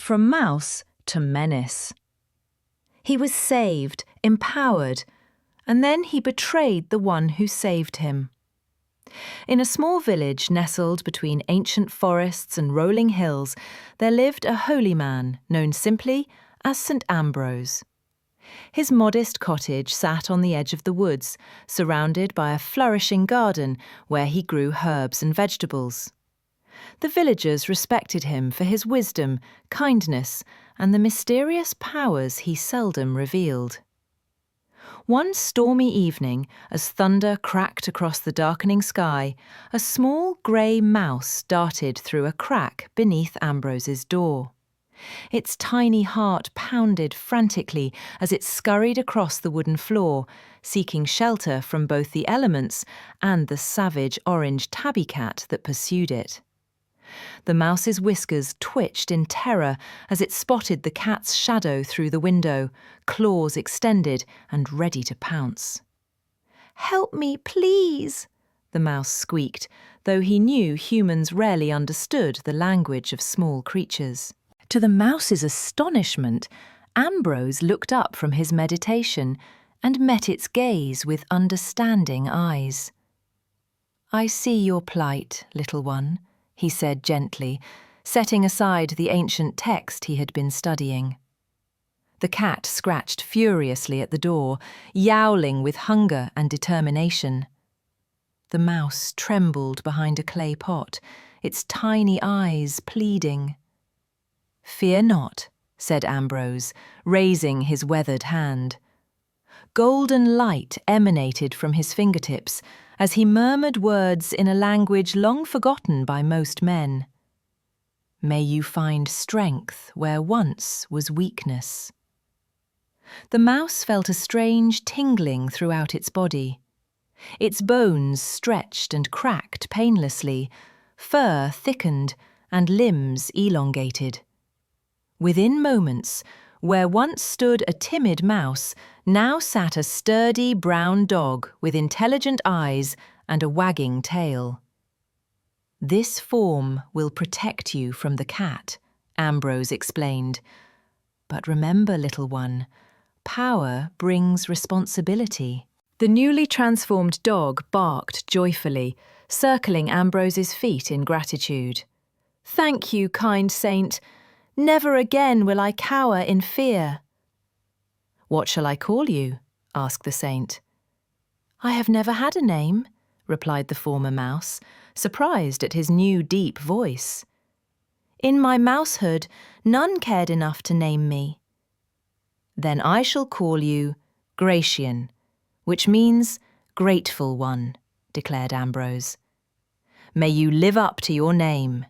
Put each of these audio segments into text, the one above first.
from mouse to menace. He was saved, empowered, and then he betrayed the one who saved him. In a small village nestled between ancient forests and rolling hills, there lived a holy man known simply as St. Ambrose. His modest cottage sat on the edge of the woods, surrounded by a flourishing garden where he grew herbs and vegetables. The villagers respected him for his wisdom, kindness, and the mysterious powers he seldom revealed. One stormy evening, as thunder cracked across the darkening sky, a small grey mouse darted through a crack beneath Ambrose's door. Its tiny heart pounded frantically as it scurried across the wooden floor, seeking shelter from both the elements and the savage orange tabby cat that pursued it. The mouse's whiskers twitched in terror as it spotted the cat's shadow through the window, claws extended and ready to pounce. "Help me, please," the mouse squeaked, though he knew humans rarely understood the language of small creatures. To the mouse's astonishment, Ambrose looked up from his meditation and met its gaze with understanding eyes. "I see your plight, little one," he said gently, setting aside the ancient text he had been studying. The cat scratched furiously at the door, yowling with hunger and determination. The mouse trembled behind a clay pot, its tiny eyes pleading. "Fear not," said Ambrose, raising his weathered hand. Golden light emanated from his fingertips as he murmured words in a language long forgotten by most men. "May you find strength where once was weakness." The mouse felt a strange tingling throughout its body. Its bones stretched and cracked painlessly, fur thickened, and limbs elongated. Within moments, where once stood a timid mouse, now sat a sturdy brown dog with intelligent eyes and a wagging tail. "This form will protect you from the cat," Ambrose explained. "But remember, little one, power brings responsibility." The newly transformed dog barked joyfully, circling Ambrose's feet in gratitude. "Thank you, kind saint. Never again will I cower in fear." "What shall I call you?" asked the saint. "I have never had a name," replied the former mouse, surprised at his new deep voice. "In my mousehood, none cared enough to name me." "Then I shall call you Gratian, which means grateful one," declared Ambrose. "May you live up to your name."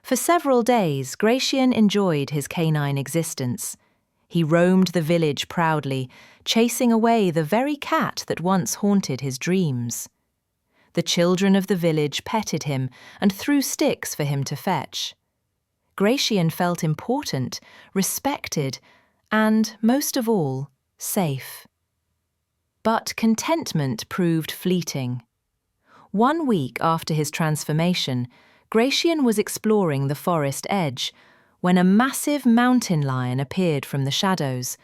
For several days, Gratian enjoyed his canine existence. He roamed the village proudly, chasing away the very cat that once haunted his dreams. The children of the village petted him and threw sticks for him to fetch. Gratian felt important, respected, and, most of all, safe. But contentment proved fleeting. 1 week after his transformation, Gratian was exploring the forest edge when a massive mountain lion appeared from the shadows,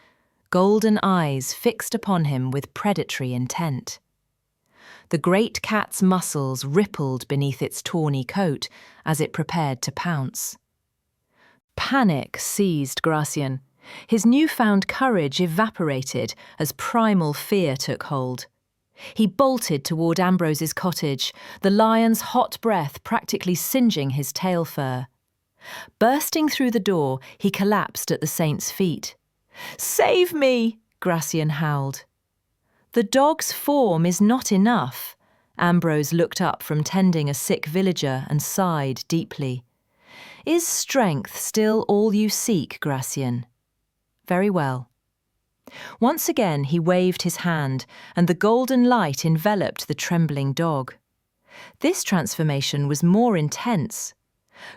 golden eyes fixed upon him with predatory intent. The great cat's muscles rippled beneath its tawny coat as it prepared to pounce. Panic seized Gratian. His newfound courage evaporated as primal fear took hold. He bolted toward Ambrose's cottage, the lion's hot breath practically singeing his tail fur. Bursting through the door, he collapsed at the saint's feet. "Save me!" Gratian howled. "The dog's form is not enough." Ambrose looked up from tending a sick villager and sighed deeply. "Is strength still all you seek, Gratian? Very well." Once again he waved his hand, and the golden light enveloped the trembling dog. This transformation was more intense.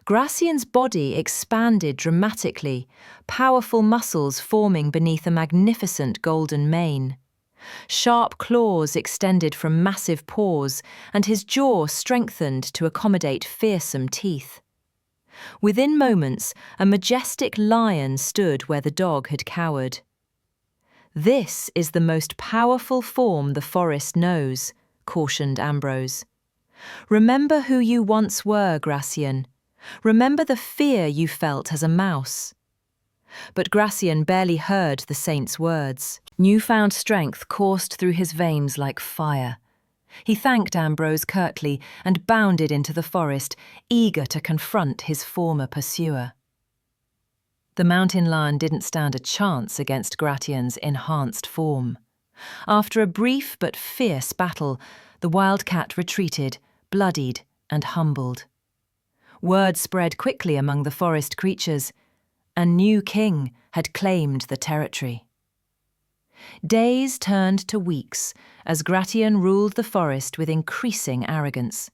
Gratian's body expanded dramatically, powerful muscles forming beneath a magnificent golden mane. Sharp claws extended from massive paws, and his jaw strengthened to accommodate fearsome teeth. Within moments, a majestic lion stood where the dog had cowered. "This is the most powerful form the forest knows," cautioned Ambrose. "Remember who you once were, Gracian. Remember the fear you felt as a mouse." But Gracian barely heard the saint's words. Newfound strength coursed through his veins like fire. He thanked Ambrose curtly and bounded into the forest, eager to confront his former pursuer. The mountain lion didn't stand a chance against Gratian's enhanced form. After a brief but fierce battle, the wildcat retreated, bloodied and humbled. Word spread quickly among the forest creatures. A new king had claimed the territory. Days turned to weeks as Gratian ruled the forest with increasing arrogance.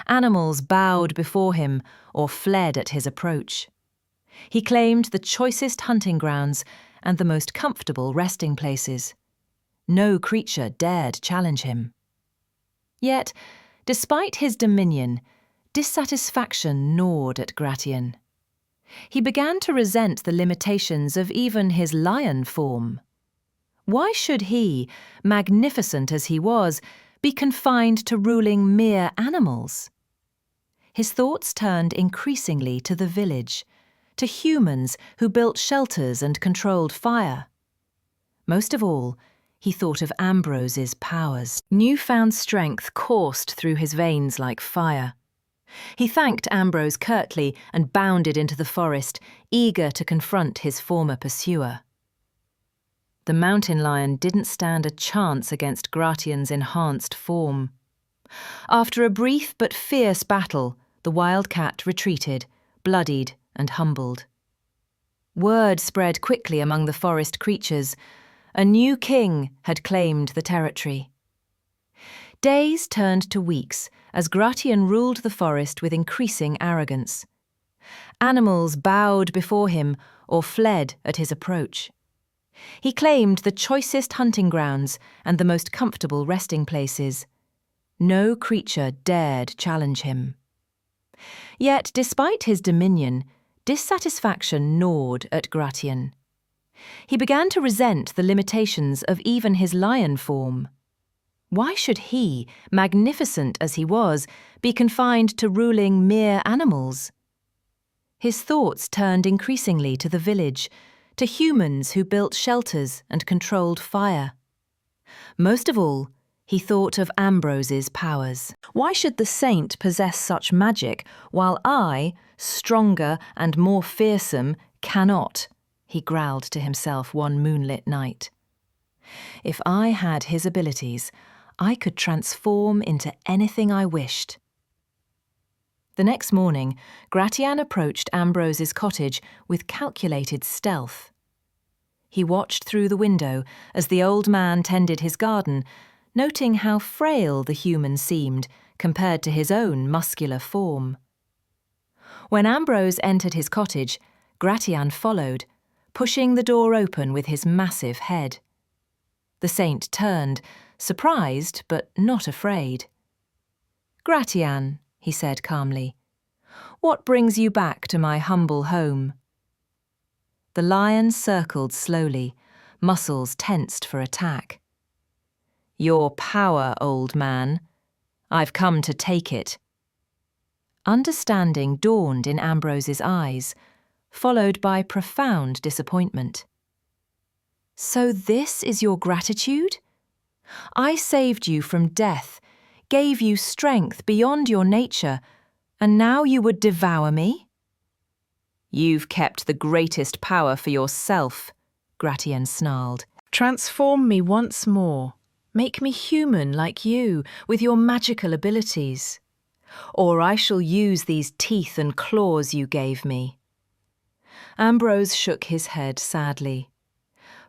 Animals bowed before him or fled at his approach. He claimed the choicest hunting grounds and the most comfortable resting places. No creature dared challenge him. Yet, despite his dominion, dissatisfaction gnawed at Gratian. He began to resent the limitations of even his lion form. Why should he, magnificent as he was, be confined to ruling mere animals? His thoughts turned increasingly to the village, to humans who built shelters and controlled fire. Most of all, he thought of Ambrose's powers. Newfound strength coursed through his veins like fire. He thanked Ambrose curtly and bounded into the forest, eager to confront his former pursuer. The mountain lion didn't stand a chance against Gratian's enhanced form. After a brief but fierce battle, the wildcat retreated, bloodied and humbled. Word spread quickly among the forest creatures. A new king had claimed the territory. Days turned to weeks as Gratian ruled the forest with increasing arrogance. Animals bowed before him or fled at his approach. He claimed the choicest hunting grounds and the most comfortable resting places. No creature dared challenge him. Yet, despite his dominion, dissatisfaction gnawed at Gratian. He began to resent the limitations of even his lion form. Why should he, magnificent as he was, be confined to ruling mere animals? His thoughts turned increasingly to the village, to humans who built shelters and controlled fire. Most of all, he thought of Ambrose's powers. Why should the saint possess such magic, while I, stronger and more fearsome, cannot? He growled to himself one moonlit night. If I had his abilities, I could transform into anything I wished. The next morning, Gratian approached Ambrose's cottage with calculated stealth. He watched through the window as the old man tended his garden, noting how frail the human seemed compared to his own muscular form. When Ambrose entered his cottage, Gratian followed, pushing the door open with his massive head. The saint turned, surprised but not afraid. "Gratian," he said calmly, "what brings you back to my humble home?" The lion circled slowly, muscles tensed for attack. "Your power, old man. I've come to take it." Understanding dawned in Ambrose's eyes, followed by profound disappointment. "So this is your gratitude? I saved you from death, gave you strength beyond your nature, and now you would devour me?" "You've kept the greatest power for yourself," Gratian snarled. "Transform me once more. Make me human like you, with your magical abilities. Or I shall use these teeth and claws you gave me." Ambrose shook his head sadly.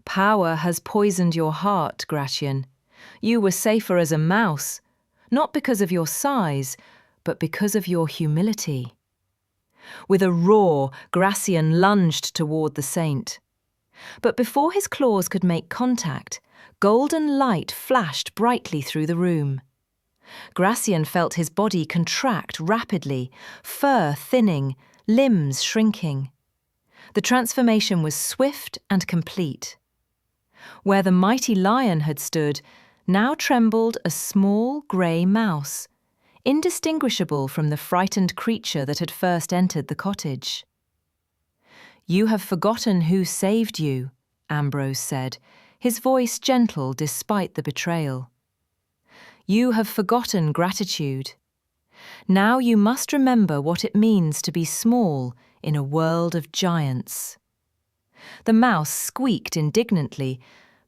"Power has poisoned your heart, Gratian. You were safer as a mouse, not because of your size, but because of your humility." With a roar, Gratian lunged toward the saint. But before his claws could make contact, golden light flashed brightly through the room. Gratian felt his body contract rapidly, fur thinning, limbs shrinking. The transformation was swift and complete. Where the mighty lion had stood, now trembled a small grey mouse, indistinguishable from the frightened creature that had first entered the cottage. "You have forgotten who saved you," Ambrose said, his voice gentle despite the betrayal. "You have forgotten gratitude. Now you must remember what it means to be small in a world of giants." The mouse squeaked indignantly,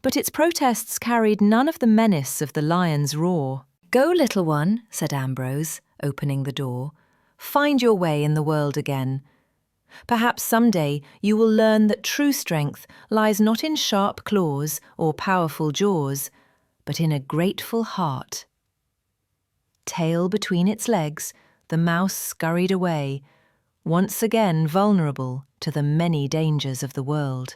but its protests carried none of the menace of the lion's roar. "Go, little one," said Ambrose, opening the door. "Find your way in the world again. Perhaps someday you will learn that true strength lies not in sharp claws or powerful jaws, but in a grateful heart." Tail between its legs, the mouse scurried away, once again vulnerable to the many dangers of the world.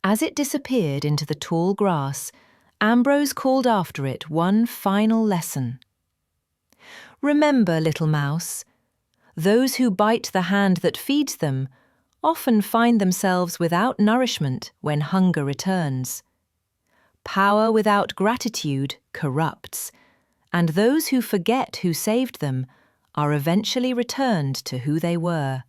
As it disappeared into the tall grass, Ambrose called after it one final lesson. "Remember, little mouse, those who bite the hand that feeds them often find themselves without nourishment when hunger returns. Power without gratitude corrupts, and those who forget who saved them are eventually returned to who they were."